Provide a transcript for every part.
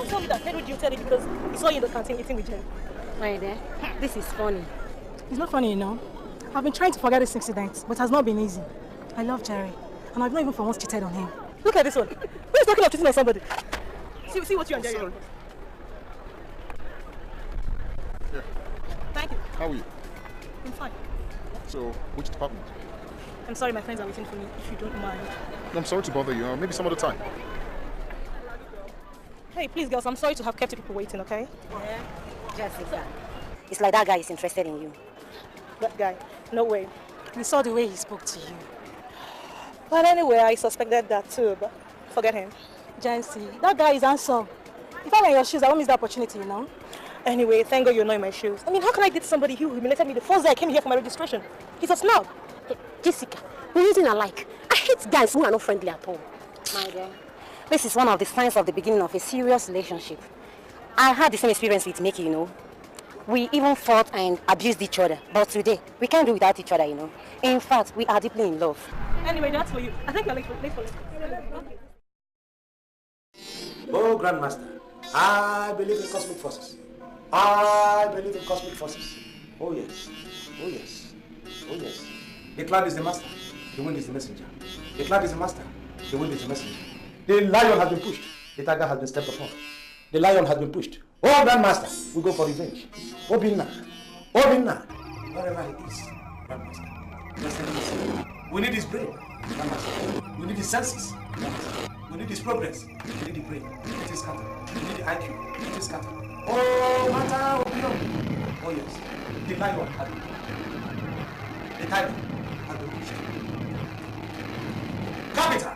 Don't tell me that Pedro jilted you because he saw you in the canteen eating with Jerry. Right there. This is funny. It's not funny, you know. I've been trying to forget this incident, but it has not been easy. I love Jerry, and I've not even for once cheated on him. Look at this one. Who is talking of cheating on somebody? See what you and Jerry are. Here. Thank you. How are you? I'm fine. So, which department? I'm sorry, my friends are waiting for me, if you don't mind. No, I'm sorry to bother you. Maybe some other time. Hey, please, girls, I'm sorry to have kept you people waiting, okay? Yeah, Jessica. It's like that guy is interested in you. That guy? No way. We saw the way he spoke to you. But anyway, I suspected that too, but forget him. Jancy, that guy is handsome. If I were in your shoes, I won't miss the opportunity, you know? Anyway, thank God you're not in my shoes. I mean, how can I date somebody who humiliated me the first day I came here for my registration? He's a snob. Hey, Jessica, we're using alike. I hate guys who are not friendly at all. My dear, this is one of the signs of the beginning of a serious relationship. I had the same experience with Mickey, you know. We even fought and abused each other. But today, we can't do without each other, you know. In fact, we are deeply in love. Anyway, that's for you. I think you're late for this. Oh, Grandmaster, I believe in cosmic forces. I believe in cosmic forces. Oh yes, oh yes, oh yes. The cloud is the master, the wind is the messenger. The cloud is the master, the wind is the messenger. The lion has been pushed, the tiger has been stepped upon. The lion has been pushed. Oh, Grandmaster, we go for revenge. Obinna, wherever he is, Grandmaster. Just let him see. We need his brain, Grandmaster. We need his senses, Grandmaster. We need his progress. We need the brain. It is scatter. We need the IQ. It is scatter. Oh, matter of beyond. Oh yes. The lion has been pushed. The tiger has been pushed. Capital.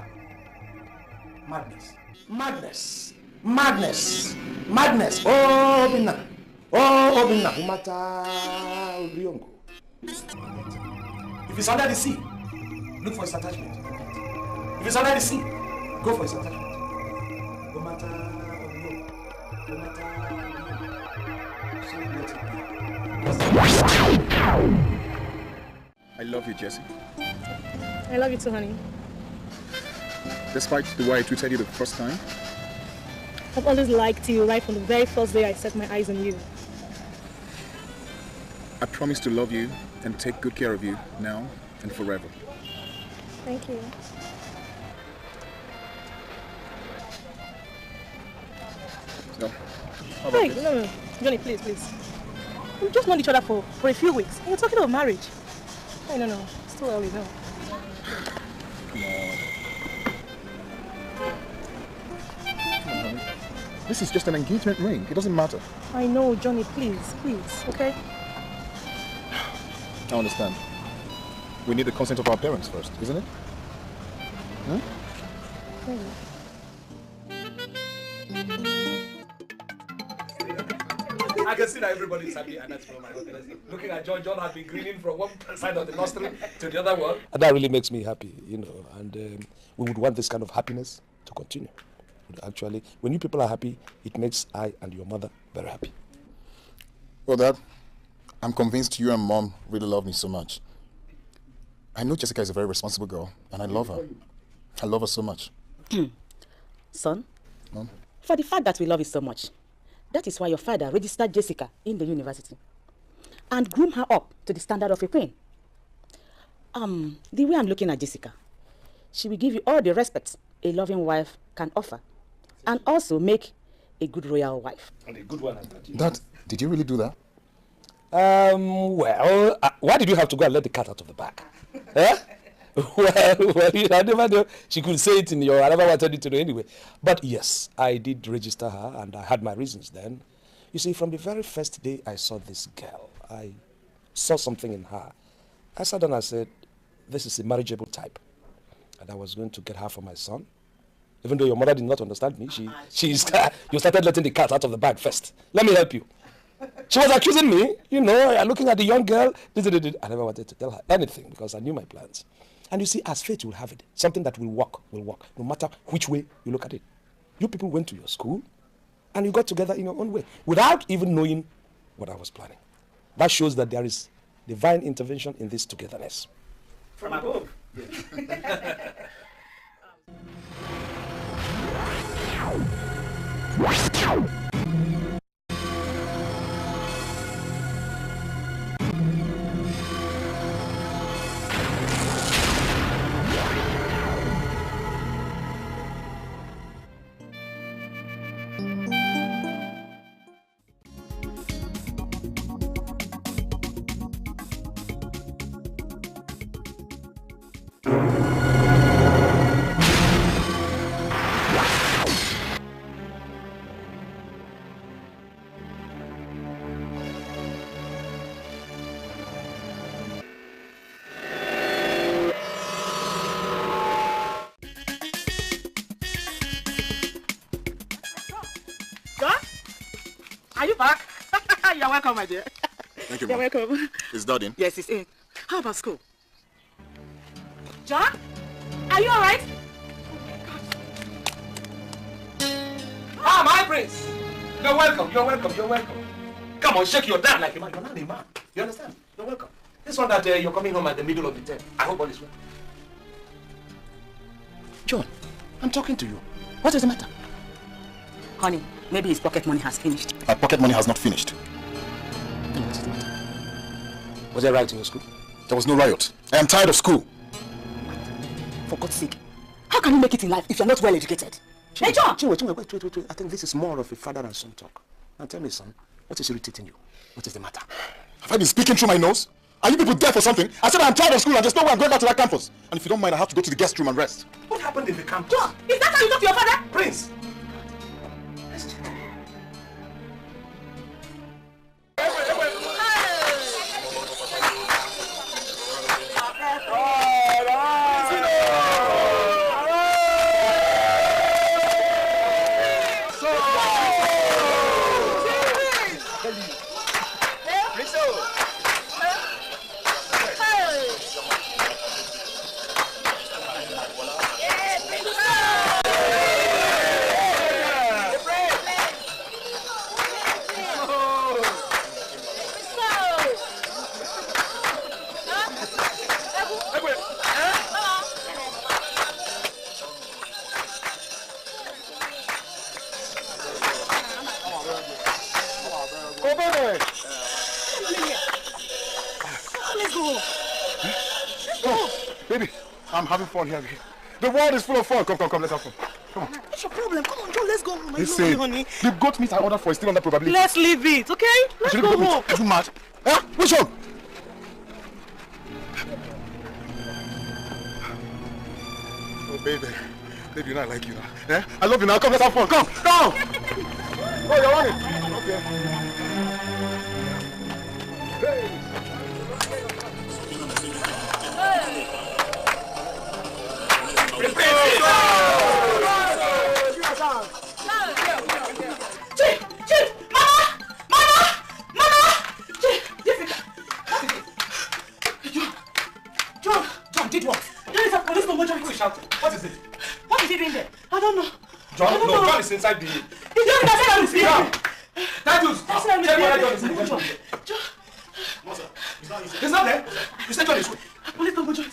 Madness. Madness. Madness. Madness. Oh, Obinna. Oh, Obinna. Umata Obriongo. If it's under the sea, look for its attachment. If it's under the sea, go for his attachment. No matter no matter so let it be. I love you, Jessie. I love you too, honey. Despite the way I treated you the first time, I've always liked you right from the very first day I set my eyes on you. I promise to love you and take good care of you now and forever. Thank you. So, how about this? No. Johnny, please. We've just known each other for a few weeks. And you're talking about marriage. Hey, no. It's too early, no. Come on. Come on, honey. This is just an engagement ring. It doesn't matter. I know, Johnny, please, okay? I understand. We need the consent of our parents first, isn't it? Huh? Maybe. I can see that everybody is happy, and that's from my house. Looking at John has been grinning from one side of the nursery to the other one. And that really makes me happy, you know, and we would want this kind of happiness to continue. Actually, when you people are happy, it makes I and your mother very happy. Well, Dad, I'm convinced you and Mom really love me so much. I know Jessica is a very responsible girl, and I love her. I love her so much. Son, Mom? For the fact that we love you so much, that is why your father registered Jessica in the university and groomed her up to the standard of a queen. The way I'm looking at Jessica, she will give you all the respect a loving wife can offer and also make a good royal wife. And a good one at that. Dad, did you really do that? Well, why did you have to go and let the cat out of the bag? Eh? Well, I never know. She could say it in your, I never wanted you to know anyway. But yes, I did register her and I had my reasons then. You see, from the very first day I saw this girl, I saw something in her. I sat down and I said, this is a marriageable type. And I was going to get her for my son. Even though your mother did not understand me, you started letting the cat out of the bag first. Let me help you. She was accusing me, you know, looking at the young girl. I never wanted to tell her anything because I knew my plans. And you see, as fate will have it, something that will work, no matter which way you look at it. You people went to your school and you got together in your own way without even knowing what I was planning. That shows that there is divine intervention in this togetherness. From above. Are you back? You're welcome, my dear. Thank you, You're Mom. welcome. Is that in? Yes, it's in. How about school? John? Are you alright? Ah, my prince! You're welcome, you're welcome, you're welcome. Come on, shake your dad like a man. You're not a man. You understand? You're welcome. This one that you're coming home at the middle of the term. I hope all is well. John, I'm talking to you. What is the matter? Honey, maybe his pocket money has finished. My pocket money has not finished. Was there riot in your school? There was no riot. I am tired of school. For God's sake, how can you make it in life if you're not well educated? Hey, John! Wait. I think this is more of a father and son talk. Now tell me, son, what is irritating you? What is the matter? Have I been speaking through my nose? Are you people deaf or something? I said I'm tired of school and there's no way I'm going back to that campus. And if you don't mind, I have to go to the guest room and rest. What happened in the campus? John, is that how you talk to your father? Prince! I'm having fun here. The world is full of fun. Come, let's have fun. Come on. What's your problem? Come on, John, let's go home. Listen, honey. the goat meat I ordered for is still under probability. Let's leave it, okay? Let's go home. Are you mad? Huh? Which one? Oh, baby. Baby, you know I like you now. Eh? I love you now. Come, let's have fun. Come. Oh, you're running. Okay. Hey. John, did what? There is a police promotion. Who is shouting? What is it? What is he doing there? I don't know. John, no, John is inside the... He's doing that. John is here. Titus! Tell me where John is. He's not there. You said John is... Police promotion.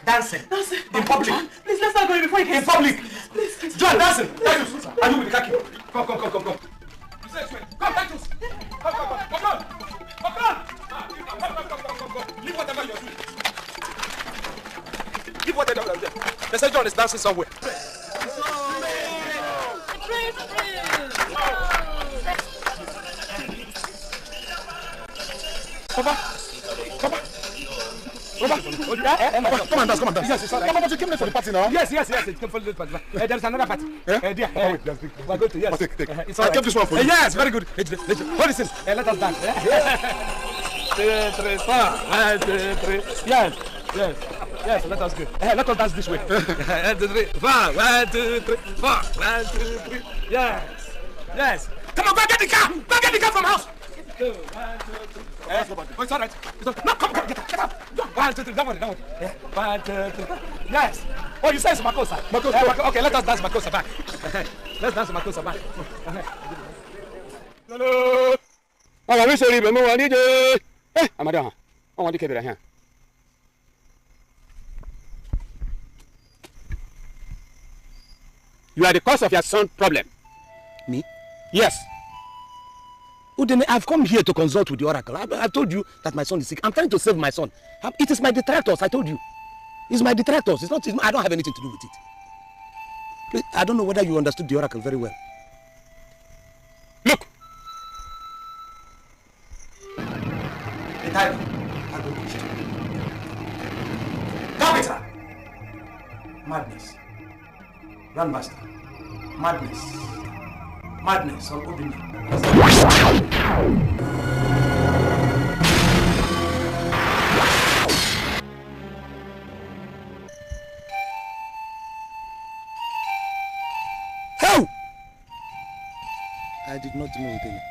Dancing. In public. Please, let's not go before he gets... In public. Please. John, dancing. Titus, are you with the khaki? Come. You said swing. Come, Titus. Come on. Leave whatever you're doing. Leave whatever you're doing. They say John is dancing somewhere. Papa. Come on, dance. Yes, it's all right. Come on, but you came late for the party now. Yes, it came for the party. There's another party. There. We're going to, yes. Take. It's all right. I kept this one for you. Yes, very good. Hold this in. Let us dance. 2, 3, 4. 1, 2, 3. Yes, let us go. Let us dance this way. 1, 2, 3, 4. 1, 2, 3, 4. 1, 2, 3. Yes. Come on, go get the car. Go get the car from house. 2, 1, 2, 3. Oh, it's all right. No, come, get up. 1, 2, 3. Don't worry. 1, 2, 3. Yes. Oh, you say it's Makosa. Okay, let us dance Makosa back. Let's dance Makosa back. Hello. You are the cause of your son's problem. Me? Yes. Udene, I've come here to consult with the oracle. I've told you that my son is sick. I'm trying to save my son. It is my detractors, I told you. It's my detractors. I don't have anything to do with it. Please, I don't know whether you understood the oracle very well. Look. The title. Capital. Madness. Grandmaster. Madness. Madness on Obinna. How? I did not know it.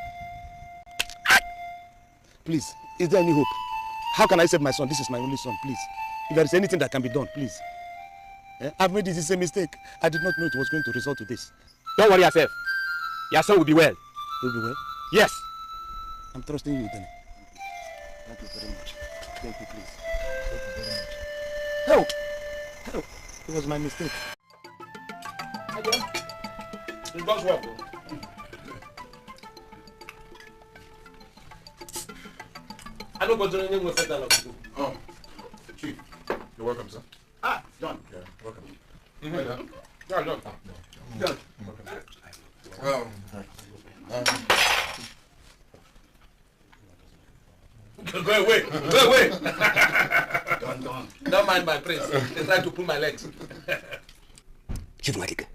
Please, is there any hope? How can I save my son? This is my only son, please. If there is anything that can be done, please. I've made this a mistake. I did not know it was going to result to this. Don't worry yourself. Your son will be well. Will be well? Yes. I'm trusting you, then. Thank you very much. Thank you, please. Thank you very much. Help! Help! It was my mistake. It does well, though. I don't go to any more further than that. Oh, Chief, you're welcome, sir. Ah, John. Yeah, welcome. Yeah, John. John. Well, Go away. Go away. Don't mind my prince. They try to pull my legs. Chief Madike.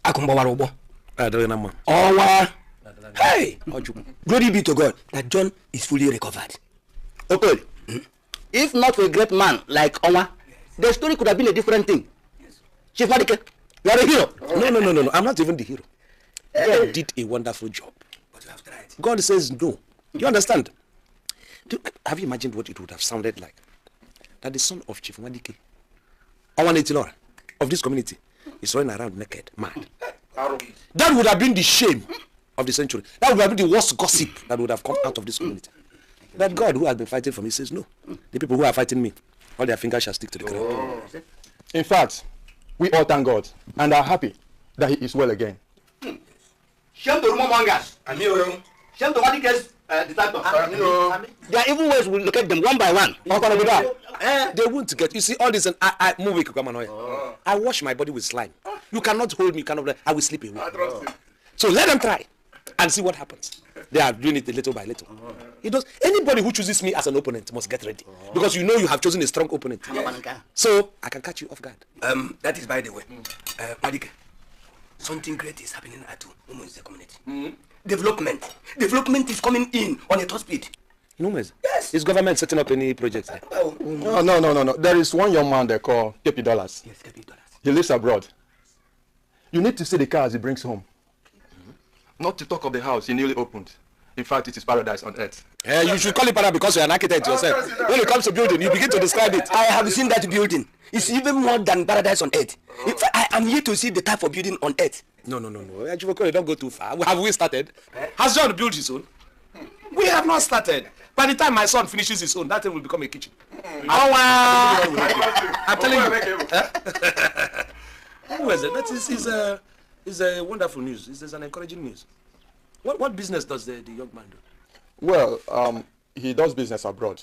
Akumba Warobo. Oh, Hey! Glory be to God that John is fully recovered. Okay. If not for a great man like Onwa, the story could have been a different thing. Chief Madike, you are a hero. No. I'm not even the hero. God did a wonderful job. But you have tried. God says no. You understand? Have you imagined what it would have sounded like? That the son of Chief Madike, Awanetilora, of this community, is running around naked, mad. That would have been the shame of the century. That would have been the worst gossip that would have come out of this community. But God, who has been fighting for me, says no. The people who are fighting me, all their fingers shall stick to the ground. In fact, we all thank God and are happy that he is well again. Shame to rumor mongers. Shame to Madike's disciples. There are even ways we look at them one by one. They won't get. You see, all this, and I move it, come on. I wash my body with slime. You cannot hold me, you cannot. I will sleep away. So let them try and see what happens. They are doing it little by little. It does. Anybody who chooses me as an opponent must get ready, because you know you have chosen a strong opponent. So I can catch you off guard. That is by the way. Madike, something great is happening at the community. Development is coming in on a top speed. Yes. Is government setting up any projects there? No. There is one young man they call KP Dollars. Yes, KP Dollars. He lives abroad. You need to see the cars he brings home. Not to talk of the house he newly opened. In fact, it is paradise on earth. You should call it paradise because you're an architect yourself. When it comes to building, you begin to describe it. I have seen that building. It's even more than paradise on earth. In fact, I am here to see the type of building on earth. No. Don't go too far. Have we started? Has John built his own? We have not started. By the time my son finishes his own, that thing will become a kitchen. I'm telling you. That is a wonderful news. It's an encouraging news. What business does the young man do? Well, he does business abroad.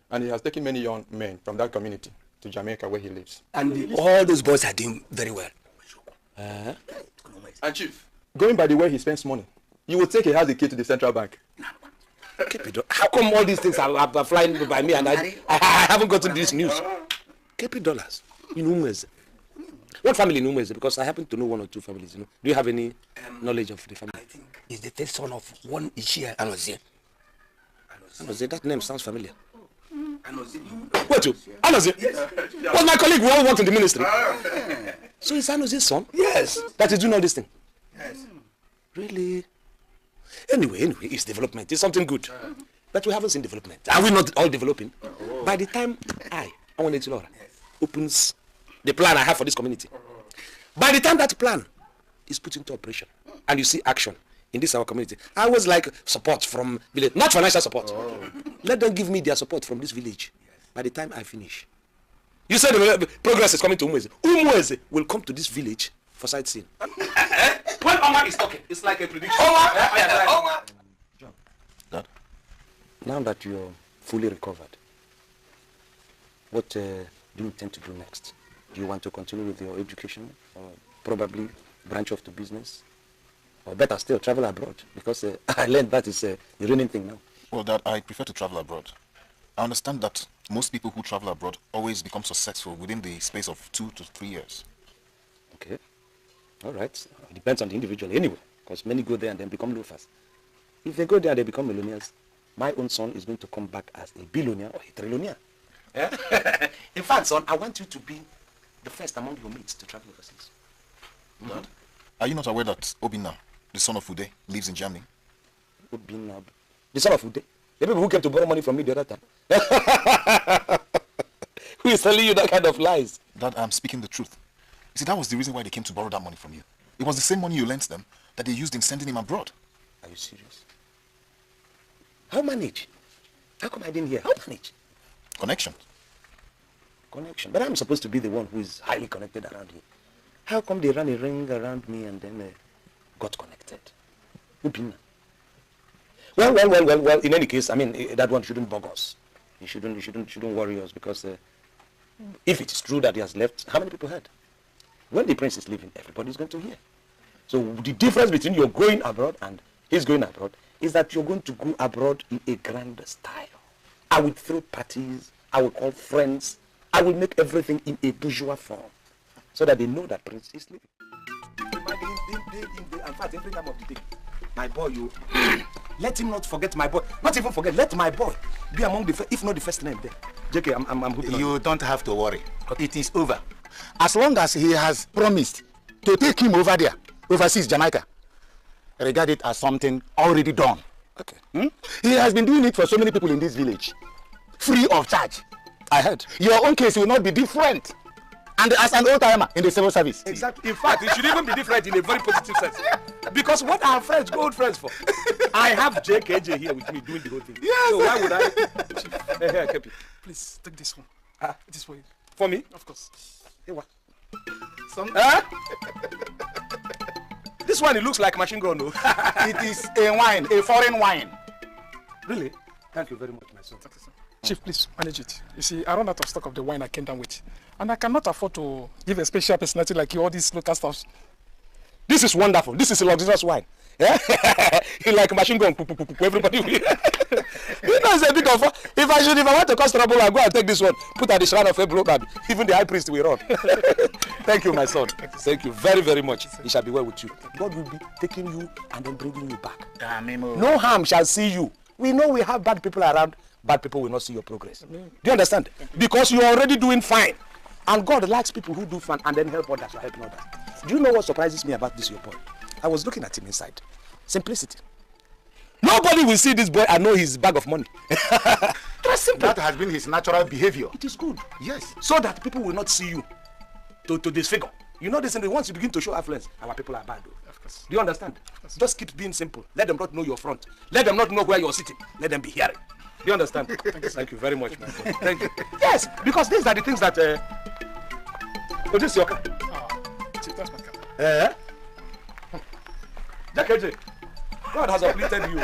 And he has taken many young men from that community to Jamaica where he lives. And all those boys are doing very well. And Chief, going by the way he spends money, you would think he has the key to the central bank. How come all these things are flying by me and I haven't gotten this news? KP Dollars in Umweze. What family in Umweze? Because I happen to know one or two families. Do you have any knowledge of the family? I think he's the first son of one Ishia Anozie. That name sounds familiar. Anozie. What you? Anozie? Yes. Was my colleague who all worked in the ministry? So is Anozie's son? Yes. That is doing all this thing? Yes. Really? Anyway, it's development. It's something good. But we haven't seen development. Are we not all developing? By the time Awanetilora opens the plan I have for this community, by the time that plan is put into operation and you see action in this our community, I always like support from village, not financial support. Let them give me their support from this village. By the time I finish, you said the progress is coming to Umweze. Umweze will come to this village for sightseeing. When Oma is talking. It's like a prediction. Oma! John. Dad? Now that you're fully recovered, what do you intend to do next? Do you want to continue with your education, or probably branch off to business? Or better still, travel abroad? Because I learned that is a reigning thing now. Well, Dad, I prefer to travel abroad. I understand that most people who travel abroad always become successful within the space of 2 to 3 years. Okay. All right. It depends on the individual anyway, because many go there and then become loafers. If they go there, they become millionaires. My own son is going to come back as a billionaire or a trillionaire. In fact, son, I want you to be the first among your mates to travel overseas. Dad, are you not aware that Obinna, the son of Ude, lives in Germany? Obinna, the son of Ude? The people who came to borrow money from me the other time. Who is telling you that kind of lies? Dad, I'm speaking the truth. You see, that was the reason why they came to borrow that money from you. It was the same money you lent them that they used in sending him abroad. Are you serious? How manage? How come I didn't hear? How manage? Connection. Connection. But I'm supposed to be the one who is highly connected around here. How come they ran a ring around me and then got connected? Obinna. Well, in any case, I mean, that one shouldn't bug us. You shouldn't worry us, because if it is true that he has left, how many people heard? When the prince is leaving, everybody's going to hear. So the difference between your going abroad and his going abroad is that you're going to go abroad in a grand style. I will throw parties, I will call friends, I will make everything in a bourgeois form, so that they know that prince is leaving. In fact, every time of the day, my boy, you let him not forget my boy. Not even forget, let my boy be among the if not the first name there. JK, I'm hoping. You don't have to worry. It is over. As long as he has promised to take him over there, overseas Jamaica, regard it as something already done. Okay. He has been doing it for so many people in this village, free of charge. I heard. Your own case will not be different. And as an old-timer in the civil service. Exactly. In fact, it should even be different in a very positive sense. Because what are friends, old friends for? I have JKJ here with me doing the whole thing. Yes. So why would I? Here, Kepi. Please, take this one. It is for you. For me? Of course. Hey, what? This one, it looks like machine gun, no? It is a wine, a foreign wine. Really? Thank you very much, my son. Chief, please manage it. You see, I run out of stock of the wine I came down with. And I cannot afford to give a special personality like you all these local stuffs. This is wonderful. This is a luxurious wine. Yeah? Like machine gun, everybody. You know, it's a bit of if I want to cause trouble, I'll go and take this one, put at the shrine of Abraham. Even the high priest will run. Thank you, my son. Thank you very, very much. It shall be well with you. God will be taking you and then bringing you back. No harm shall see you. We know we have bad people around. Bad people will not see your progress. Do you understand? Because you are already doing fine. And God likes people who do fun and then help others or help others. Do you know what surprises me about this your boy? I was looking at him inside. Simplicity. Nobody will see this boy and know his bag of money. That's simple. That has been his natural behavior. It is good. Yes. So that people will not see you to disfigure. You know this, and once you begin to show affluence, our people are bad. Of course. Do you understand? Just keep being simple. Let them not know your front. Let them not know where you're sitting. Let them be hearing. Do you understand? Thank you very much, my friend. Thank you. Yes, because these are the things that... Oh, this is your car. Chief, that's my car. JKJ, God has uplifted you.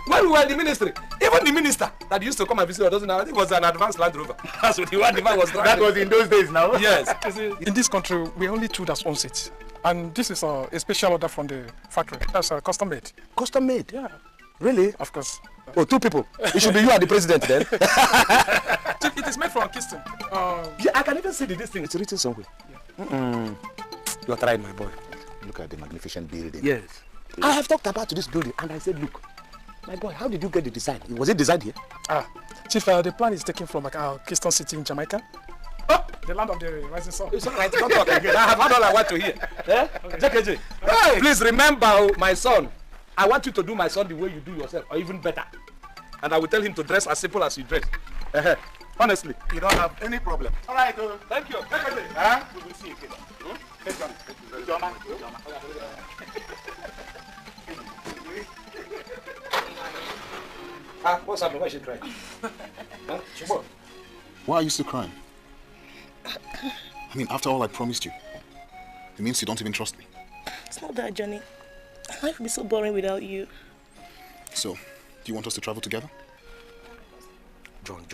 When we were in the ministry, even the minister that used to come and visit us doesn't know, I think it was an advanced Land Rover. That's what the one the man was driving. That was in those days now. Yes. In this country, we only two that owns it. And this is a special order from the factory. That's custom made. Custom made? Yeah. Really? Of course. Oh, two people. It should be you and the president then. It is made from Kingston. Yeah, I can even see this thing. It's written somewhere. Yeah. You are trying, my boy. Look at the magnificent building. Yes. I have talked about this building and I said, look, my boy, how did you get the design? Was it designed here? Chief, the plan is taken from Kingston City in Jamaica. Oh, the land of the rising sun. It's all right, don't talk again. I have heard all I want to hear. Yeah? Okay. JKJ, hey, please remember, my son, I want you to do my son the way you do yourself, or even better. And I will tell him to dress as simple as you dress. Honestly. You don't have any problem. All right. Thank you. We will see you again. Hey, John. What's happening? Why is she crying? Why are you still crying? I mean, after all I promised you, it means you don't even trust me. It's not that, Johnny. Life would be so boring without you. So, do you want us to travel together? John.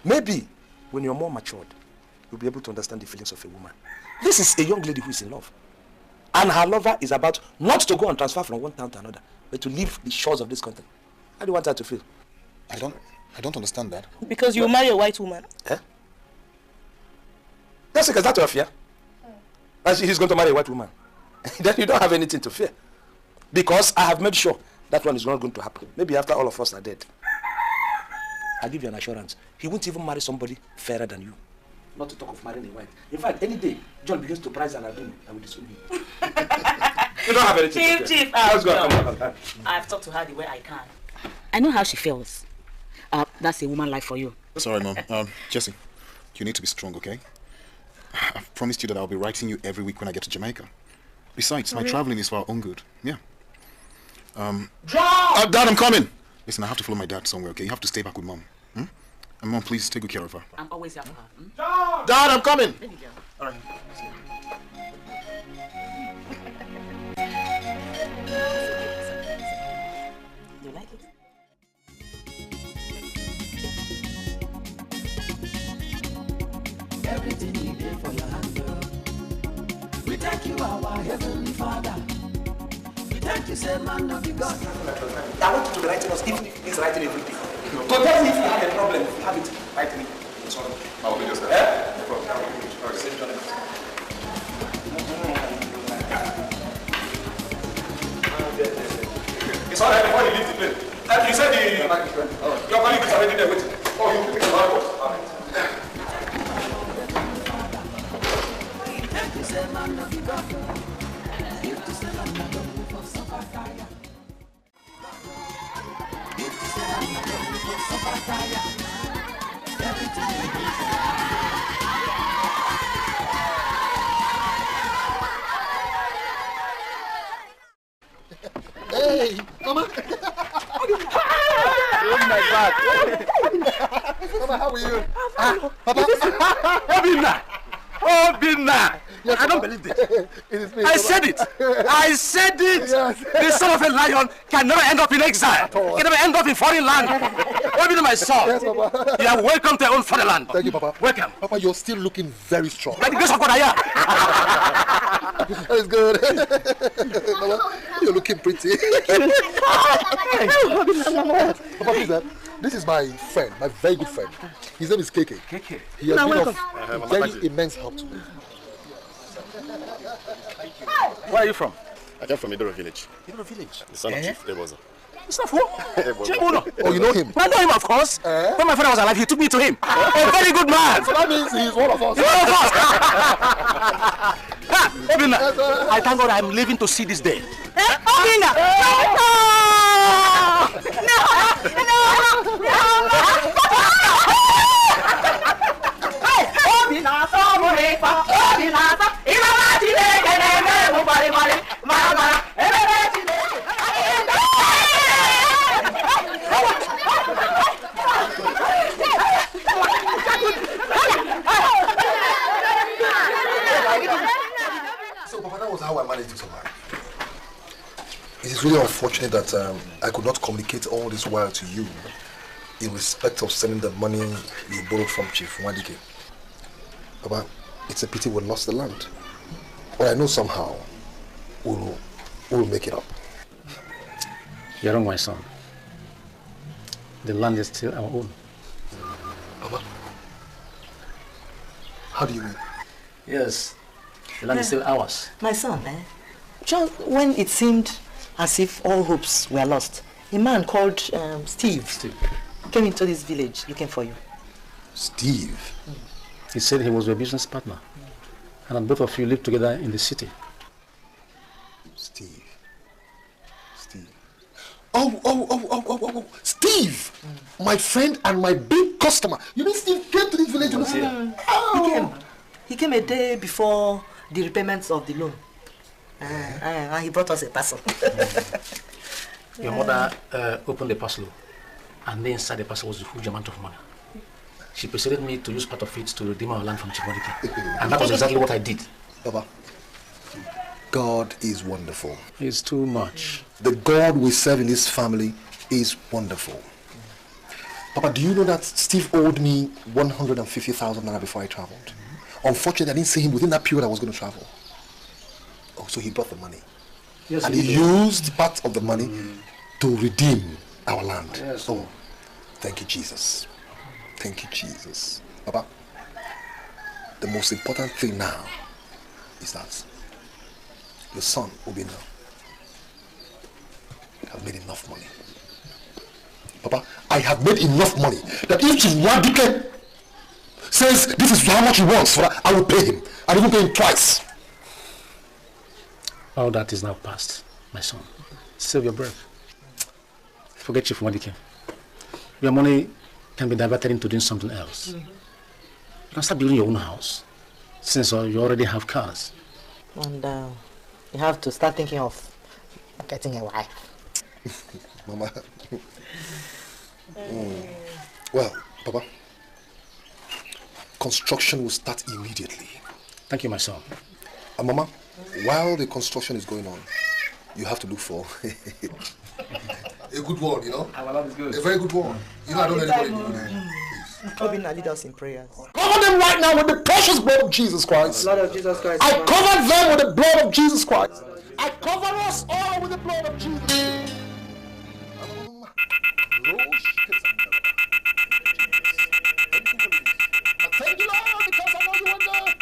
Maybe when you're more matured, you'll be able to understand the feelings of a woman. This is a young lady who is in love. And her lover is about not to go and transfer from one town to another, but to leave the shores of this country. How do you want her to feel? I don't understand that. Because you marry a white woman. Eh? That's because that's your fear. And he's going to marry a white woman. Then you don't have anything to fear. Because I have made sure that one is not going to happen. Maybe after all of us are dead. I give you an assurance. He won't even marry somebody fairer than you. Not to talk of marrying a white. In fact, any day John begins to prize an album, I will disown him. You don't have anything to fear. Chief, Let's go. I've talked to her the way I can. I know how she feels. That's a woman life for you. Sorry, Mom. Jesse, you need to be strong, okay? I've promised you that I'll be writing you every week when I get to Jamaica. Besides, my traveling is for our own good. Yeah. John! Dad, I'm coming! Listen, I have to follow my dad somewhere, okay? You have to stay back with Mom. And Mom, please take good care of her. I'm always here for her. John! Dad, I'm coming! Baby girl. All right. You like it? Everything you did for your hand, girl. We thank you, our Heavenly Father. We thank you, say man of the God. I want you to be writing us if he's writing everything. To tell me if you have a problem, if you have it, write me. It's all right. I will be just there. Eh? No problem. It's all right before you leave the plane. You said your colleague is already there waiting. Oh, you pick the line. All right. Hey, Mama. Oh my God. Mama, how are you? Papa. Obinna. Yes, I don't Papa. believe this. It is me, I Papa. said it. I said it. Yes. The son of a lion can never end up in exile. Can never end up in foreign land. Obinna, my son. Yes, Papa. You are welcome to your own fatherland. Thank you, Papa. Welcome. Papa, you're still looking very strong. By the grace of God, I am. That's good. Mama, you're looking pretty. Papa, please, this is my friend, my very good friend. His name is KK. KK. He has been of very immense help to me. Where are you from? I came from Idoro village. Idoro village? The son of Chief Eboza. It's not who? Oh, you know him? I know him, of course. When my father was alive, he took me to him. A very good man. So that means he's one of us. He's one of us. Obinna, I thank God I'm living to see this day. Obinna! So, Papa, that was how I managed to survive. It is really unfortunate that I could not communicate all this while to you in respect of sending the money you borrowed from Chief Wadike. Papa, it's a pity we lost the land. But I know somehow we'll make it up. You're wrong, my son. The land is still our own. Papa, how do you mean? Yes, the land is still ours. My son, John, when it seemed as if all hopes were lost, a man called Steve came into this village looking for you. Steve? He said he was your business partner, and that both of you live together in the city. Steve. Oh, Steve! My friend and my big customer. You mean Steve came to this village? He came a day before the repayments of the loan. And he brought us a parcel. Your mother opened the parcel, and inside the parcel was a huge amount of money. She persuaded me to use part of it to redeem our land from Chief Wadike. And that was exactly what I did. Baba, God is wonderful. It's too much. The God we serve in this family is wonderful. Papa, do you know that Steve owed me 150,000 naira before I traveled? Unfortunately, I didn't see him within that period I was going to travel. Oh, so he brought the money. Yes, and he used part of the money to redeem our land. Yes. Oh, thank you, Jesus. Thank you, Jesus. Papa, the most important thing now is that your son, Obina, has made enough money. Papa, I have made enough money that if Chiwadike says this is how much he wants for that, I will pay him. I'll even pay him twice. All that is now past, my son. Save your breath. Forget Chief Wadike. Your money can be diverted into doing something else. You can start building your own house, since you already have cars. And you have to start thinking of getting a wife. Mama. Well, Papa, construction will start immediately. Thank you, my son. And Mama, while the construction is going on, you have to look for a good one, you know? Our love is good. A very good one. You know, I don't let anybody. Obina, lead us in prayers. Cover them right now with the precious blood of Jesus Christ. Blood of Jesus Christ. I cover them with the blood of Jesus Christ. I cover us all with the blood of Jesus. Thank you, Lord, because I know you are there.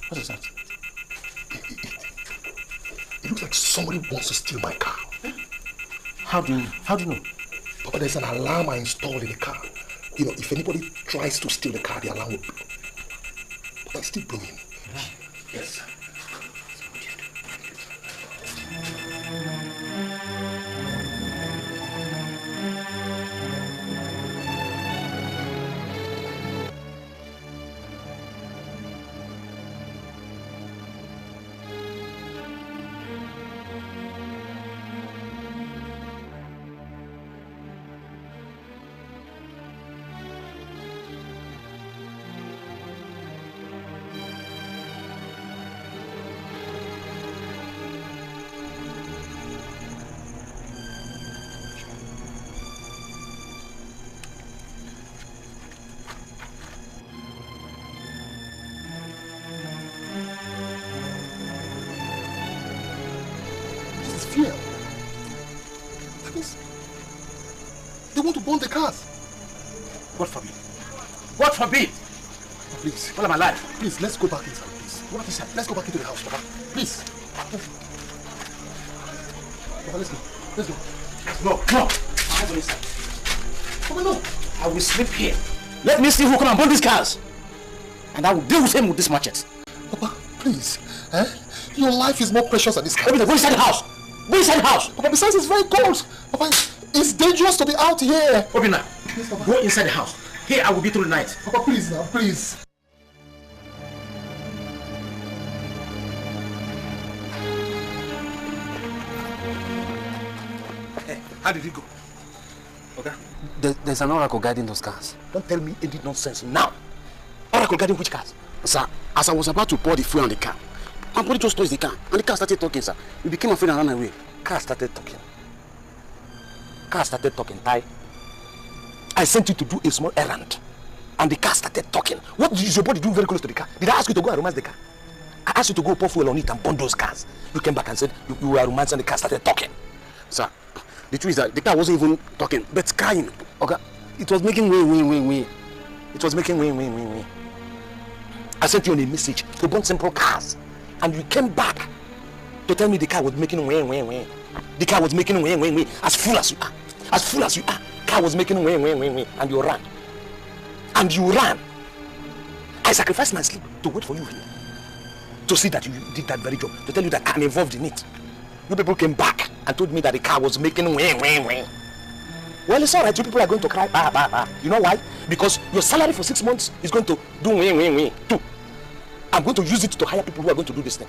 What is that? It looks like somebody wants to steal my car. How do you know? Papa, there's an alarm I installed in the car. You know, if anybody tries to steal the car, the alarm will blow. But it's still blowing. Yes. Fear. That means they want to burn the cars. God forbid. God forbid! Please. What am I alive? Please, let's go back inside, please. What is that? Let's go back into the house, Papa. Please. Papa, let's go. Let's go. No, come on. I go inside. Papa, no. I will sleep here. Let me see who come and burn these cars. And I will deal with him with this machete. Papa, please. Your life is more precious than this car. Go inside the house. Go inside the house. Papa, besides, it's very cold. Papa, it's dangerous to be out here. Obina, go inside the house. Here I will be through the night. Papa, please now, please. Hey, how did it go? Okay. There's an oracle guiding those cars. Don't tell me any nonsense now. Oracle guiding which cars? Sir, as I was about to pour the fuel on the car, my body just touched the car, and the car started talking, sir. We became afraid and ran away. Car started talking. Car started talking, Ty. I sent you to do a small errand, and the car started talking. What is your body doing very close to the car? Did I ask you to go and romance the car? I asked you to go pour fuel on it and burn those cars. You came back and said you were romancing, and the car started talking. Sir, the truth is that the car wasn't even talking, but crying. Okay, it was making way. It was making way. I sent you on a message to burn simple cars, and you came back to tell me the car was making way. The car was making way. As fool as you are. Car was making way. And you ran. I sacrificed my sleep to wait for you here. To see that you did that very job. To tell you that I'm involved in it. You people came back and told me that the car was making way. Well, it's alright. You people are going to cry. Bah. You know why? Because your salary for 6 months is going to do way too. I'm going to use it to hire people who are going to do this thing.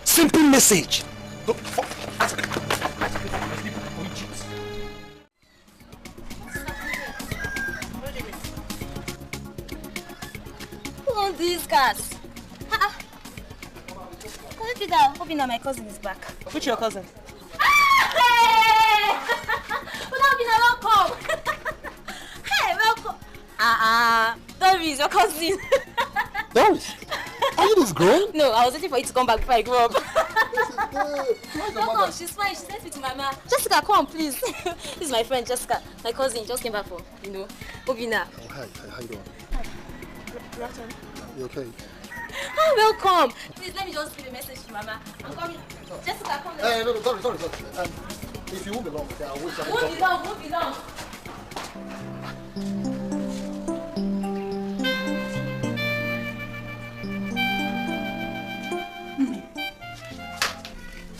Simple message. all these cars? Obina, my cousin is back. Which your cousin? Hey! Obina, welcome. Hey, welcome. Doris, your cousin. Doris, are you this girl? No, I was waiting for you to come back before I grow up. Welcome, she's fine. She sent me to Mama. Jessica, come please. This is my friend Jessica. My cousin just came back from, Obina. Oh, hi, how you doing? Hi. Good afternoon. You okay? Welcome. Please let me just give a message to Mama. I'm coming. Jessica, come. Hey, no, sorry. If you won't be long, I'll wait. Won't be long.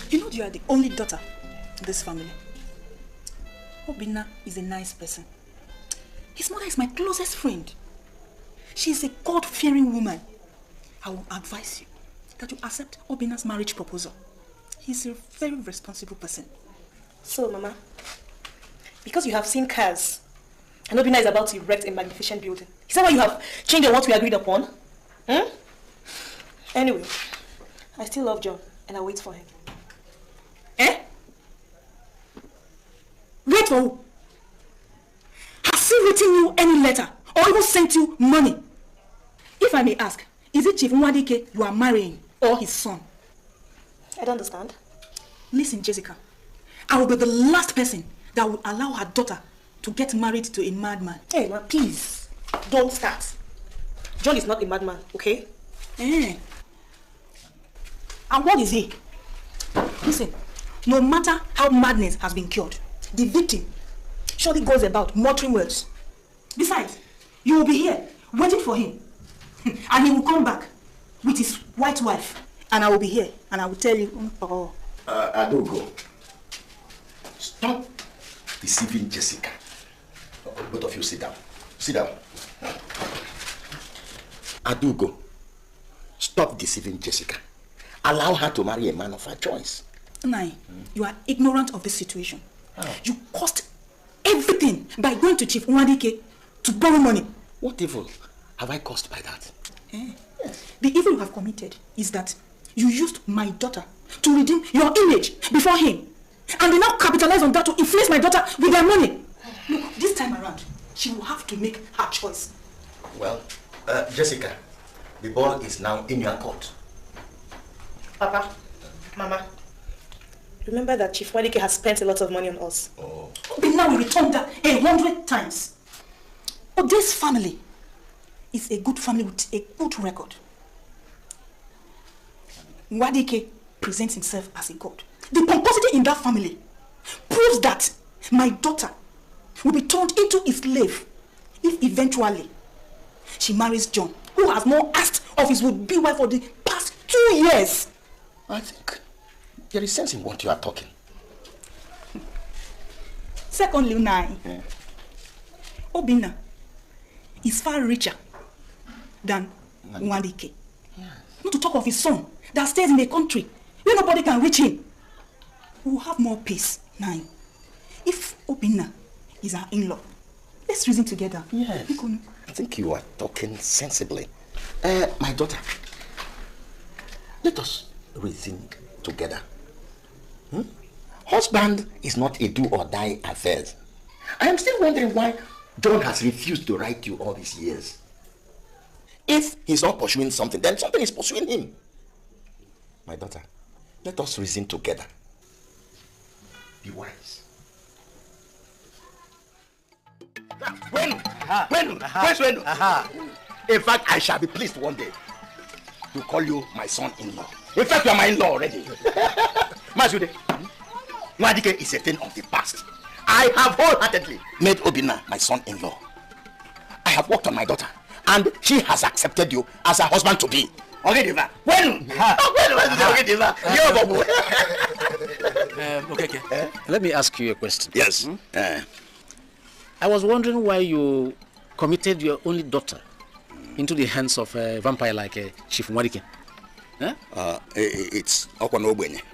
You know you are the only daughter in this family. Obina is a nice person. His mother is my closest friend. She is a God-fearing woman. I will advise you that you accept Obina's marriage proposal. He's a very responsible person. So, Mama, because you have seen cars, and Obina is about to erect a magnificent building, is that why you have changed on what we agreed upon? Anyway, I still love John, and I'll wait for him. Wait for who? Has he written you any letter or even sent you money? If I may ask, is it Chief Nwadike you are marrying or his son? I don't understand. Listen, Jessica, I will be the last person that will allow her daughter to get married to a madman. Hey, Ma, please, don't start. John is not a madman, okay? And what is he? Listen, no matter how madness has been cured, the victim surely goes about muttering words. Besides, you will be here waiting for him. And he will come back with his white wife. And I will be here and I will tell you. I don't go. Stop deceiving Jessica. Both of you sit down. Sit down. Adugo, stop deceiving Jessica. Allow her to marry a man of her choice. Nai, you are ignorant of this situation. You caused everything by going to Chief Nwadike to borrow money. What evil have I caused by that? Yes. The evil you have committed is that you used my daughter to redeem your image before him. And they now capitalize on that to influence my daughter with their money. Look, this time around, she will have to make her choice. Well, Jessica, the ball is now in your court. Papa, Mama, remember that Chief Nwadike has spent a lot of money on us. But now we return that 100 times. But this family is a good family with a good record. Nwadike presents himself as a god. The pomposity in that family proves that my daughter will be turned into a slave if eventually she marries John, who has not asked of his would-be wife for the past 2 years. I think there is sense in what you are talking. Secondly, Obina is far richer than Nwadike. Not to talk of his son that stays in a country where nobody can reach him. We will have more peace now. If Obina is our in-law, let's reason together. Yes. I think you are talking sensibly. My daughter, let us reason together. Husband is not a do-or-die affair. I am still wondering why John has refused to write you all these years. If he's not pursuing something, then something is pursuing him. My daughter, let us reason together. Be wise. When? In fact, I shall be pleased one day to call you my son-in-law. In fact, you are my in-law already. Mazude, Nwadike is a thing of the past. I have wholeheartedly made Obina my son-in-law. I have worked on my daughter, and she has accepted you as her husband-to-be. Okay. Let me ask you a question. Yes. I was wondering why you committed your only daughter into the hands of a vampire like Chief Nwadike. It's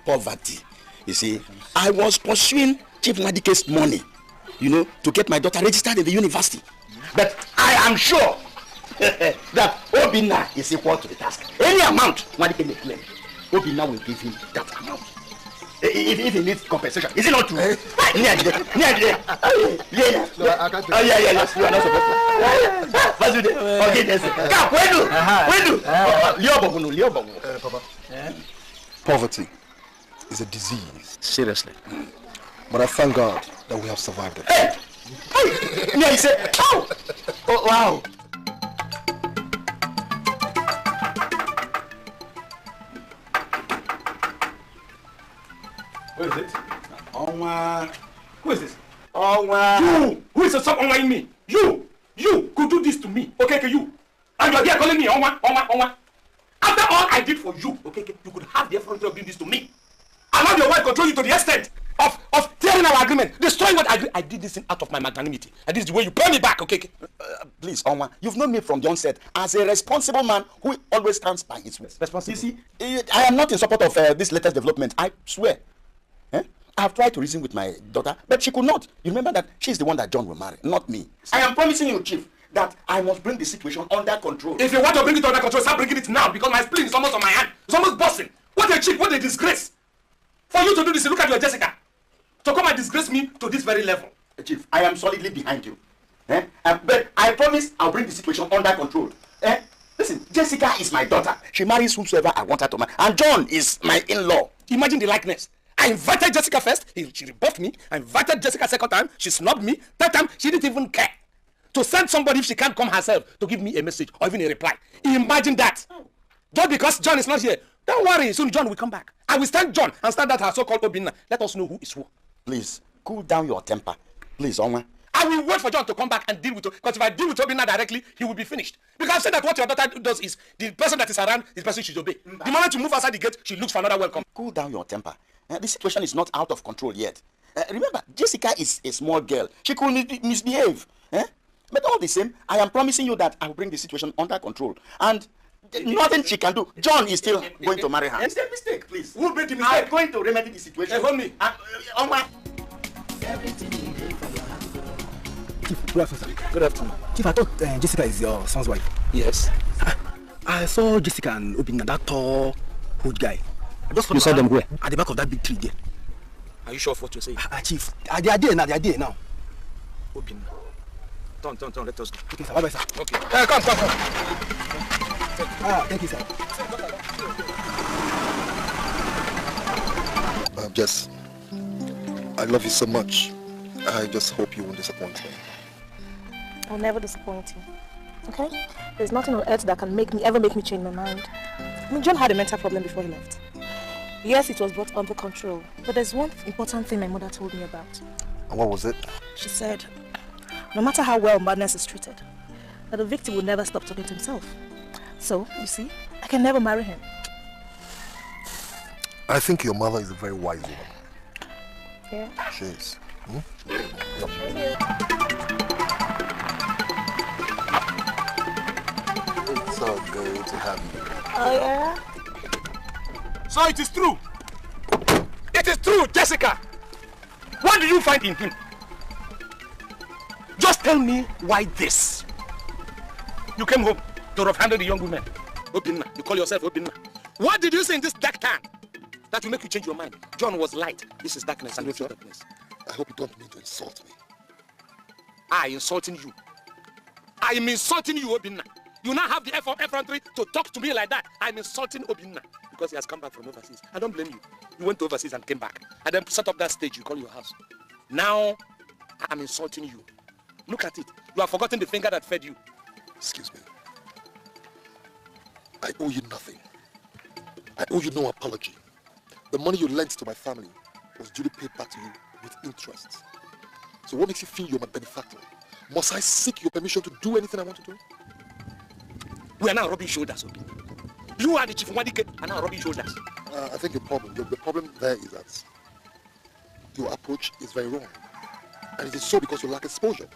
poverty. You see, I was pursuing Chief Nwadike's money, to get my daughter registered in the university. But I am sure that Obinna is equal to the task. Any amount Mwadike may claim, Obinna will give him that amount. If he needs compensation, is it not true? Yeah. You are not supposed to. Okay, yes. Papa. Poverty is a disease. Seriously. But I thank God that we have survived it. Hey! Yeah, he said, oh! Oh, wow. Who is it? Onwa. Who is this? Onwa. You! Who is the stop online me? You could do this to me. Okay, you. And you are here calling me Onwa. After all I did for you, okay, you could have the effort of doing this to me. Allow your wife control you to the extent of tearing our agreement, destroying what I agreed. I did this out of my magnanimity. And this is the way you pay me back, okay? Please, Onwa, you've known me from the onset as a responsible man who always stands by his word. Responsible. You see, I am not in support of this latest development. I swear. I have tried to reason with my daughter, but she could not. You remember that she's the one that John will marry, not me. I am promising you, Chief, that I must bring the situation under control. If you want to bring it under control, start bringing it now, because my spleen is almost on my hand. It's almost busting. What a cheat, what a disgrace. For you to do this, look at your Jessica. To come and disgrace me to this very level. Chief, I am solidly behind you. But I promise I'll bring the situation under control. Listen, Jessica is my daughter. She marries whomsoever I want her to marry. And John is my in-law. Imagine the likeness. I invited Jessica first, she rebuffed me. I invited Jessica second time, she snubbed me. Third time, she didn't even care to send somebody if she can't come herself to give me a message or even a reply. Imagine that. Just because John is not here, don't worry, soon John will come back. I will stand John and stand out her so-called Obinna. Let us know who is who. Please, cool down your temper. Please, Onwa. I will wait for John to come back and deal with her. Because if I deal with Obinna directly, he will be finished. Because I've said that what your daughter does is the person that is around is the person she should obey. The moment you move outside the gate, she looks for another welcome. Cool down your temper. The situation is not out of control yet. Remember, Jessica is a small girl. She could misbehave. But all the same, I am promising you that I will bring the situation under control. And nothing she can do. John is still going to marry her. It's a mistake, please. Who made the mistake? I'm going to remedy the situation. Hold me. Chief, good afternoon. Good afternoon. Chief, I thought Jessica is your son's wife. Yes. I saw Jessica and Obinna, that tall, hood guy. You saw them where? At the back of that big tree there. Are you sure of what you're saying? Chief, they are there now. Obinna. Turn, let us go. Okay, sir. Bye-bye, sir. Okay. Come. Thank you, sir. Jess, I love you so much. I just hope you won't disappoint me. I'll never disappoint you. Okay? There's nothing on earth that can ever make me change my mind. I mean, John had a mental problem before he left. Yes, it was brought under control. But there's one important thing my mother told me about. And what was it? She said, no matter how well madness is treated, that the victim will never stop talking to himself. So, you see, I can never marry him. I think your mother is a very wise woman. Yeah? She is. It's so good to have you. Oh, yeah? So it is true. It is true, Jessica. What do you find in him? Just tell me why this. You came home to rough-handle the young woman. Obinna, you call yourself Obinna. What did you say in this dark time that will make you change your mind? John was light. This is darkness, and you feel darkness. I hope you don't mean to insult me. I insulting you. I am insulting you, Obinna. You now have the effrontery to talk to me like that. I'm insulting Obinna because he has come back from overseas. I don't blame you. You went to overseas and came back. And then set up that stage you call your house. Now, I'm insulting you. Look at it. You have forgotten the finger that fed you. Excuse me. I owe you nothing. I owe you no apology. The money you lent to my family was duly paid back to you with interest. So what makes you feel you're my benefactor? Must I seek your permission to do anything I want to do? We are now rubbing shoulders, Obinna. You are the Chief Nwadike and now rubbing shoulders. I think the problem there is that your approach is very wrong. And it is so because you lack exposure.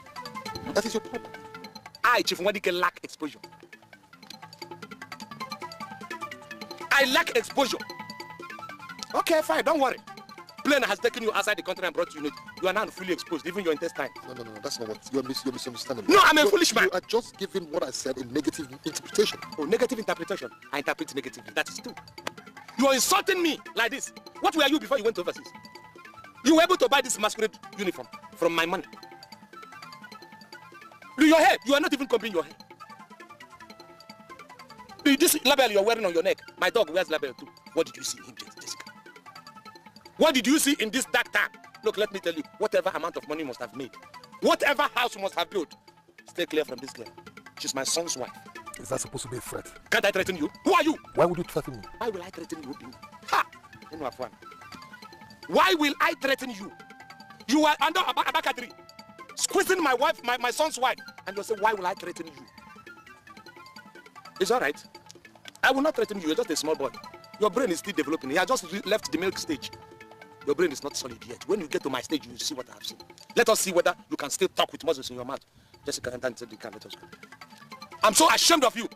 That is your problem. I, Chief Nwadike, lack exposure. I lack exposure. Okay, fine, don't worry. Plane has taken you outside the country and brought you You are now fully exposed, even your intestine. No, that's not what you're misunderstanding. No, I'm a foolish man. You are just giving what I said in negative interpretation. Oh, negative interpretation. I interpret negatively. That is true. You are insulting me like this. What were you before you went overseas? You were able to buy this masquerade uniform from my money. Do your hair. You are not even combing your hair. This label you're wearing on your neck, my dog wears label too. What did you see in him, Jessica? What did you see in this dark time? Look, let me tell you, whatever amount of money you must have made, whatever house you must have built, stay clear from this girl. She's my son's wife. Is that supposed to be a threat? Can't I threaten you? Who are you? Why would you threaten me? Why will I threaten you? Ha! Why will I threaten you? You are under Abakatri, squeezing my wife, my son's wife, and you'll say, why will I threaten you? It's all right. I will not threaten you. You're just a small boy. Your brain is still developing. You have just left the milk stage. Your brain is not solid yet. When you get to my stage, you will see what I have seen. Let us see whether you can still talk with muscles in your mouth. Jessica, enter into the car. Let us go. I'm so ashamed of you.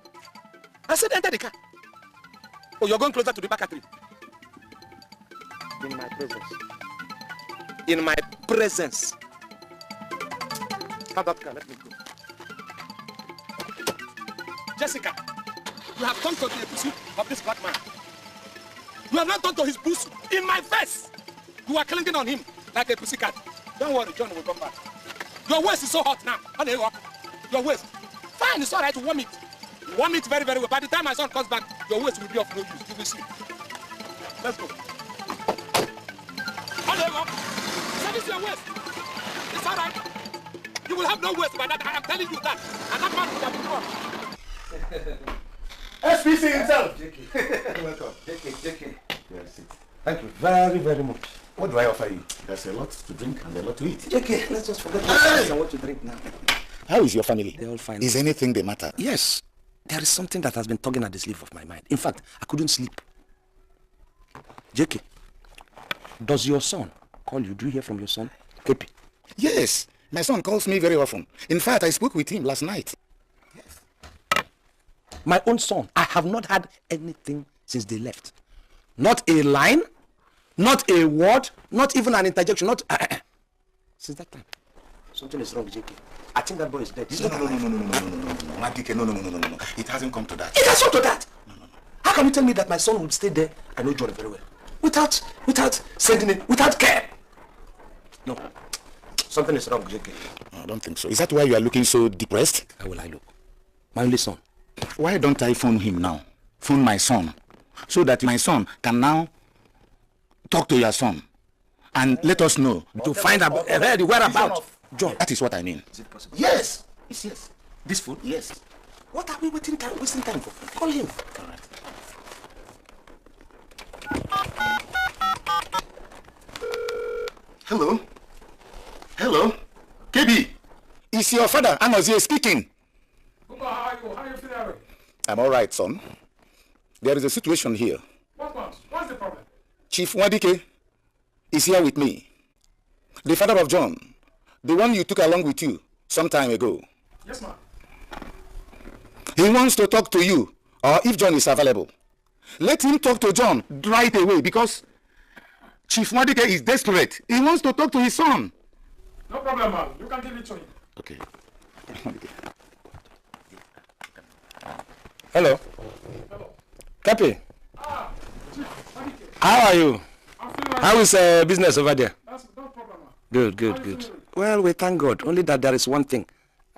I said enter the car. Oh, you're going closer to the back tree. In my presence. In my presence. Have that car. Let me go. Jessica, you have turned to the pussy of this black man. You have not turned to his pussy in my face. You are clinging on him like a pussycat. Don't worry, John will come back. Your waist is so hot now. Your waist. Fine, it's all right to warm it. Warm it very, very well. By the time my son comes back, your waist will be of no use. You will see. Let's go. Service your waist. It's all right. You will have no waist by that. I am telling you that. And that man will have been gone. SPC himself. JK. Welcome. JK. Yes, thank you very, very much. What do I offer you? There's a lot to drink and a lot to eat. JK, let's just forget what to drink now. How is your family? They're all fine. Is anything the matter? Yes. There is something that has been tugging at the sleeve of my mind. In fact, I couldn't sleep. JK, does your son call you? Do you hear from your son? KP? Yes. My son calls me very often. In fact, I spoke with him last night. My own son, I have not had anything since they left. Not a line, not a word, not even an interjection, not... Since that time. Something is wrong with JK. I think that boy is dead. No. Madike, no. It hasn't come to that. It has come to that? No. How can you tell me that my son would stay there? I know John very well. Without sending it, without care. No. Something is wrong with JK. No, I don't think so. Is that why you are looking so depressed? How will I look? My only son. Why don't I phone him now? Phone my son. So that my son can now talk to your son. And let us know. To find out the whereabouts. John. That is what I mean. Is it possible? Yes. Yes. This food? Yes. What are we wasting time for? Call him. All right. Hello? KB, is your father Anozie speaking? How are you feeling? I'm all right, son. There is a situation here. What's the problem? Chief Wadike is here with me. The father of John, the one you took along with you some time ago. Yes, ma'am. He wants to talk to you, or if John is available. Let him talk to John right away, because Chief Wadike is desperate. He wants to talk to his son. No problem, ma'am. You can give it to him. Okay. Hello. Cappy. How are you? How is business over there? That's no problem, ma'am. Good. Well, we thank God. Only that there is one thing,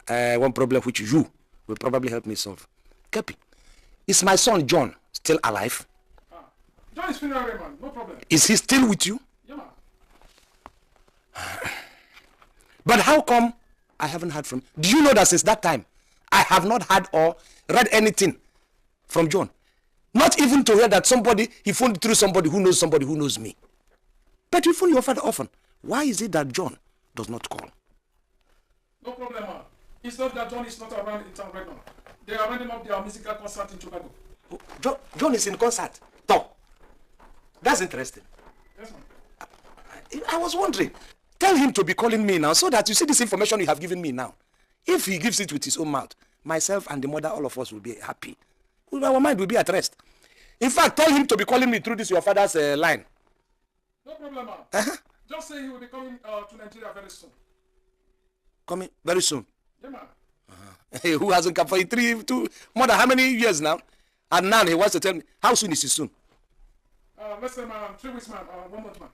one problem which you will probably help me solve. Cappy, is my son John still alive? John is feeling alright, man. No problem. Is he still with you? Yeah, man. But how come I haven't heard from... Do you know that since that time, I have not heard or read anything from John? Not even to hear that he phoned through somebody who knows me. But you phone your father often. Why is it that John does not call? No problem, man. It's not that John is not around in town right now. They are running up their musical concert in Chicago. Oh, John is in concert. Talk. That's interesting. Yes, ma'am. I was wondering. Tell him to be calling me now so that you see this information you have given me now. If he gives it with his own mouth, myself and the mother, all of us will be happy. Our mind will be at rest. In fact, tell him to be calling me through this your father's line. No problem, ma'am. Just say he will be coming to Nigeria very soon. Coming very soon. Yeah, man. Hey, who hasn't come for more than how many years now? And now he wants to tell me, how soon is he soon? Let's say, man, 3 weeks, man, 1 month, man.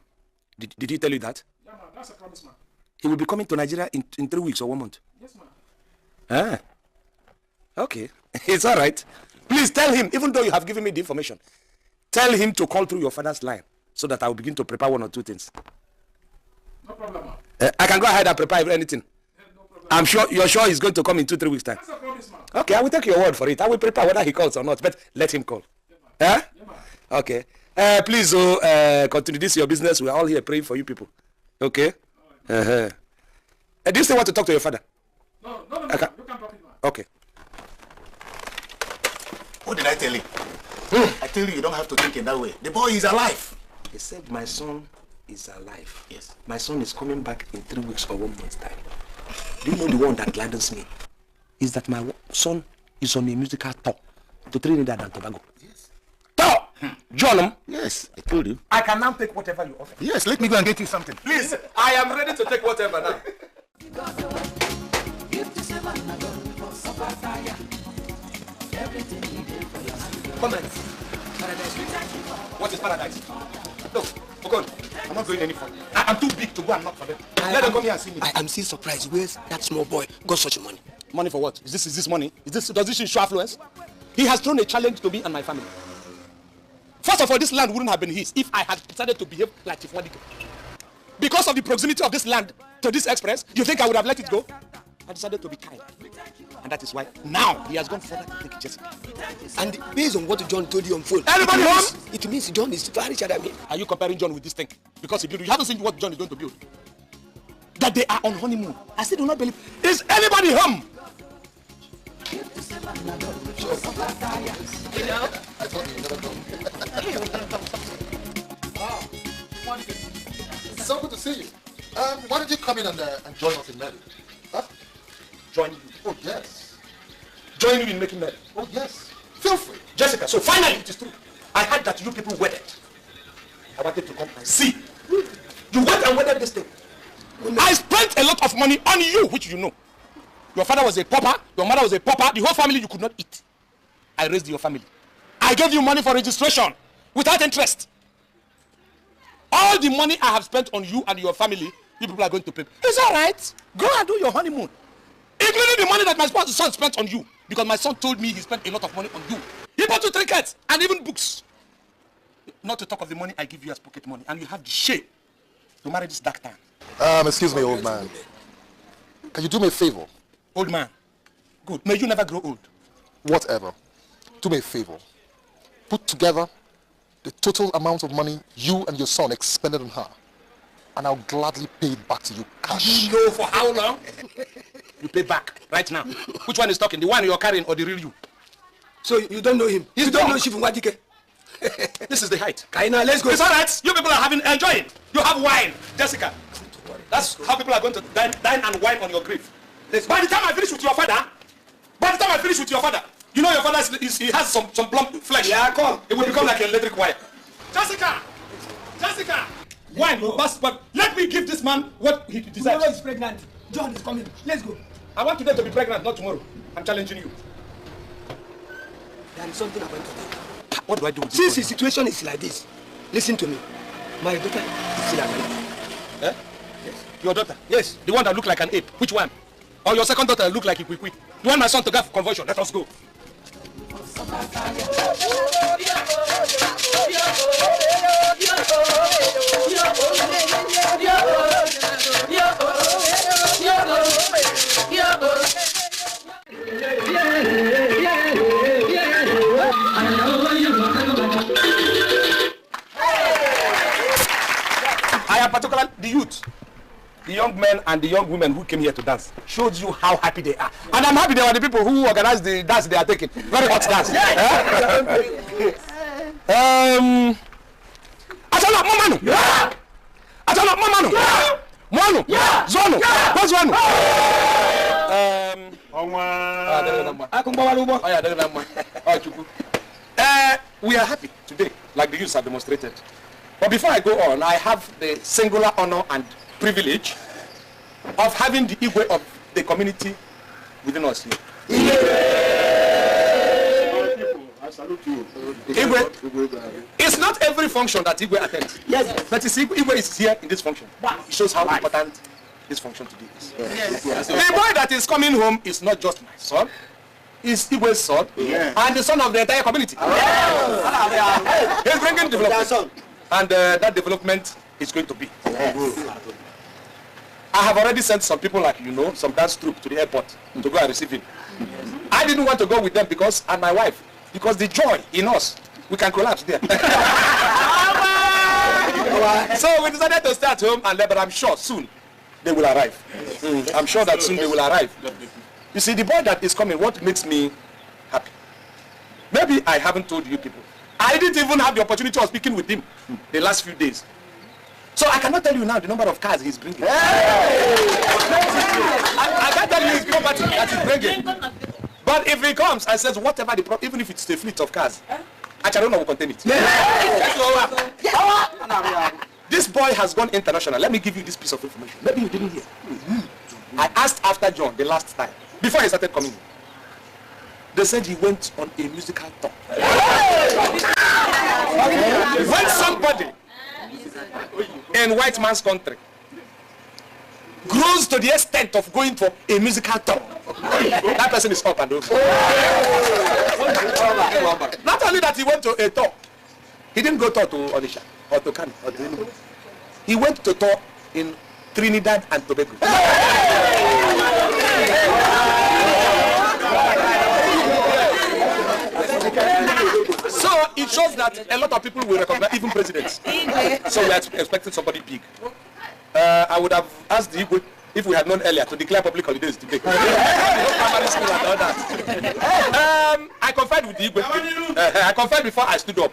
Did he tell you that? Yeah, man, that's a promise, man. He will be coming to Nigeria in 3 weeks or 1 month? Yes, man. Okay. It's all right. Please tell him, even though you have given me the information, tell him to call through your father's line so that I will begin to prepare 1 or 2 things. No problem, man. I can go ahead and prepare anything. I'm sure you're sure he's going to come in 2-3 weeks time. That's a promise, man. Okay, I will take your word for it. I will prepare whether he calls or not, but let him call. Yeah, okay. Please continue this your business. We're all here praying for you people. Okay? Do you still want to talk to your father? No, you can talk it, man. Okay. What did I tell you? I tell you, you don't have to think in that way. The boy is alive. He said my son is alive. Yes. My son is coming back in 3 weeks or 1 month's time. Do you know the one that gladdens me? Is that my son is on a musical tour to Trinidad and Tobago. Yes. Tour! John? Yes, I told you. I can now take whatever you offer. Yes, let me go and get you something. Please, I am ready to take whatever now. Comments. Paradise. What is paradise? No, Okon, I'm not going any further. I'm too big to go and knock for them. Let them come here and see me. I am still surprised. Where's that small boy got such money? Money for what? Is this money? Does this show affluence? He has thrown a challenge to me and my family. First of all, this land wouldn't have been his if I had decided to behave like Chief Wadike. Because of the proximity of this land to this express, you think I would have let it go? I decided to be kind. And that is why now he has gone further to take Jessica. And based on what John told you on phone, Anybody home? It means John is far richer than me. Are you comparing John with this thing? Because he built, you haven't seen what John is going to build. That they are on honeymoon. I still do not believe. Is anybody home? It's so good to see you. Why did you come in and join us in marriage? Huh? Join you. Oh, yes. Join you in making marriage. Oh, yes. Feel free. Jessica, so finally it is true. I heard that you people wedded. I wanted to come and see. You went and wedded this thing. I spent a lot of money on you, which you know. Your father was a pauper, your mother was a pauper, the whole family you could not eat. I raised your family. I gave you money for registration without interest. All the money I have spent on you and your family, you people are going to pay. It's all right. Go and do your honeymoon. Including the money that my son spent on you. Because my son told me he spent a lot of money on you. He bought you trinkets and even books. Not to talk of the money I give you as pocket money. And you have the shame to marry this dark time. Excuse me, old man. Can you do me a favor? Old man. Good. May you never grow old. Whatever. Do me a favor. Put together the total amount of money you and your son expended on her. And I'll gladly pay it back to you cash. You know for how long? You pay back right now. Which one is talking? The one you're carrying or the real you? So you don't know him? You don't know Chief Wadike? This is the height. Kaina, let's go. It's all right. You people are enjoying. You have wine, Jessica. That's how people are going to dine and wine on your grave. By the time I finish with your father, you know your father he has some plump flesh. Yeah, come. It will become like an electric wire. Jessica, wine, but let me give this man what he deserves. Tomorrow is pregnant. John is coming. Let's go. I want today to be pregnant, not tomorrow. I'm challenging you. There is something I'm going to do. What do I do with this? Since the situation is like this, listen to me. My daughter is still alive. Eh? Yes. Your daughter? Yes. The one that looked like an ape. Which one? Or your second daughter looked like a quick. You want my son to go for conversion? Let us go. I am particularly the youth, the young men and the young women who came here to dance. Showed you how happy they are. And I'm happy they were the people who organized the dance they are taking. Very hot dance. Atala Mamanu. Yeah. Atala Mamanu. Yeah. Mwanu. Yeah. Zono. Yeah. What's Wanu? We are happy today, like the youths have demonstrated. But before I go on, I have the singular honor and privilege of having the Igwe of the community within us here. I salute you. Igwe, it's not every function that Igwe attends. Yes. But Igwe is here in this function. It shows how important this function today is. Yes. The boy that is coming home is not just my son. He's Igwe's son and the son of the entire community. Yes. He's bringing development. And that development is going to be. Yes. I have already sent some people, like you know, some dance troupe to the airport to go and receive him. Yes. I didn't want to go with them because, and my wife, because the joy in us, we can collapse there. So we decided to stay at home, and but I'm sure soon they will arrive. I'm sure that soon they will arrive. You see, the boy that is coming, what makes me happy? Maybe I haven't told you people. I didn't even have the opportunity of speaking with him the last few days. So I cannot tell you now the number of cars he's bringing. I can't tell you his property that he's bringing. But if he comes and says whatever the even if it's a fleet of cars, Acharona will contain it. This boy has gone international. Let me give you this piece of information. Maybe you didn't hear. I asked after John the last time, before he started coming. They said he went on a musical tour. When somebody in white man's country grows to the extent of going for a musical tour, that person is up and over. Not only that he went to a tour, he didn't go tour to Onisha or to Kano or to Enugu. He went to tour in Trinidad and Tobago. So it shows that a lot of people will recognize, even presidents. So we are expecting somebody big. I would have asked the Igwe, if we had known earlier, to declare public holidays today. I conferred with the Igwe. I conferred before I stood up.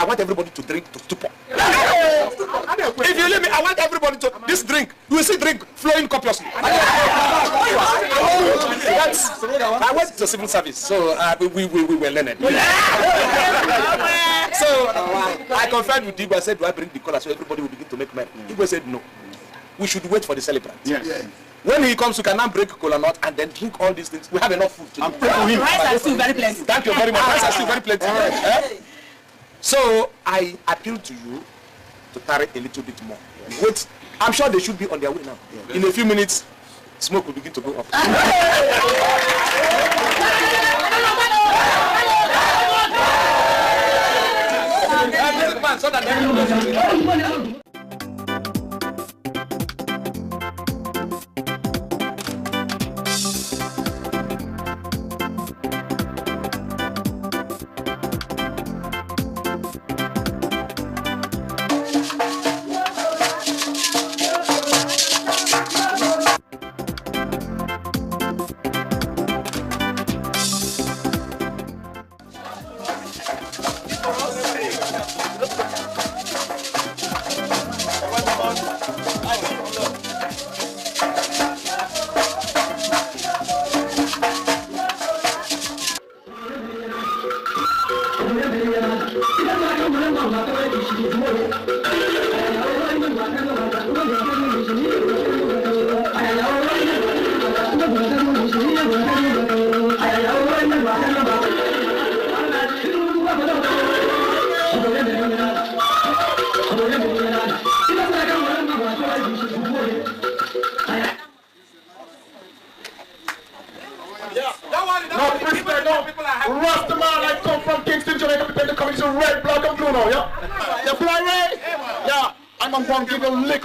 I want everybody to drink to stupor. If you leave me, I want everybody to this drink. You will see drink flowing copiously. I went to civil service, so we were learned. So I conferred with Igwe. I said, do I bring the color so everybody will begin to make money? Igwe said no. We should wait for the celebrant. Yes. When he comes, we can now break cola nut and then drink all these things. We have enough food to do. Rice are still very plenty. Thank you very much. Rice are still very plenty. So I appeal to you to tarry a little bit more. Wait, I'm sure they should be on their way now. In a few minutes, smoke will begin to go up.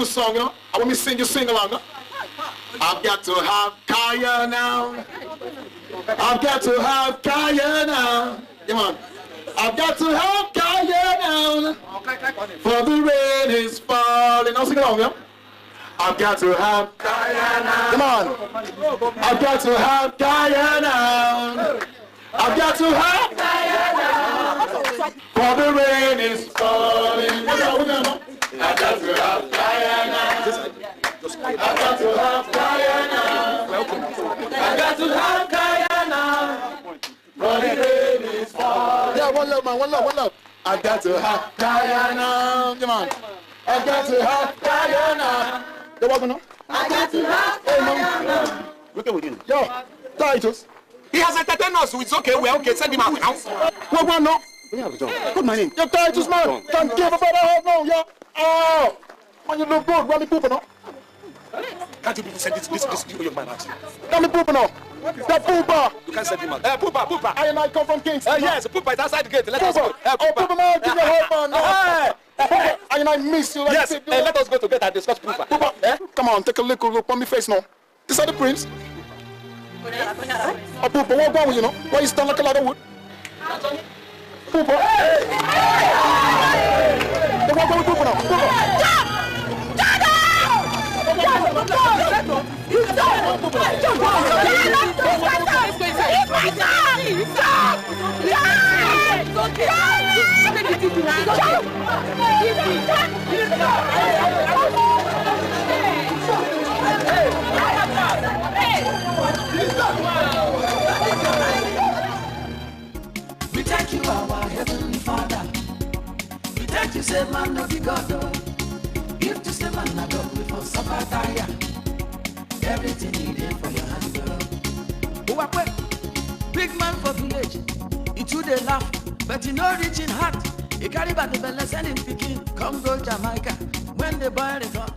Song, you know? I want me to sing you sing along. I've got to have Kaya now. I've got to have Kaya now. Come on. I've got to have Kaya now. For the rain is falling. Now sing along, yeah? I've got to have Kaya now. Come on. I've got to have Kaya now. I've got to have Kaya now. For the rain is falling. I've got to have Diana. I've got to have Diana. I've got to have Diana. For the rain is falling. Yeah, one love, man, one love, one love. I got to have Diana. Come on. I got to have Diana. You walking on? I got to have Diana. Look at you. Yo, Titus. He has entertained us, so it's okay. We're okay. Send him out now. What no? Good morning. Yo, Titus, man. Can't give a better help now, yo. Oh, man, you look good. Run me pooping up. Can't you people send this young man out? Run me pooping up. That pooper. You can't send him out. Pooper. I and I come from Kingston. Yes, Pooper is outside the gate. Let us go. Pooper, man, give me a help, man. No. I and I miss you. Yes, let us go together and discuss Pooper. Pooper, come on, take a look on my face now. This are the prince. Oh, Pooper, what wrong with you, know? Why you stand like a lot of wood? Pooper. Hey! Hey, what wrong with Pooper now? Pooper. We thank you, our Heavenly Father. We thank you, say man of the God. Give to say man of God before suffer tire. Everything needed for your hand, girl. Oh, big man for village. He too they laugh, but he no reaching heart. He carry back the belly, send him picking. Come go Jamaica. When the boy return,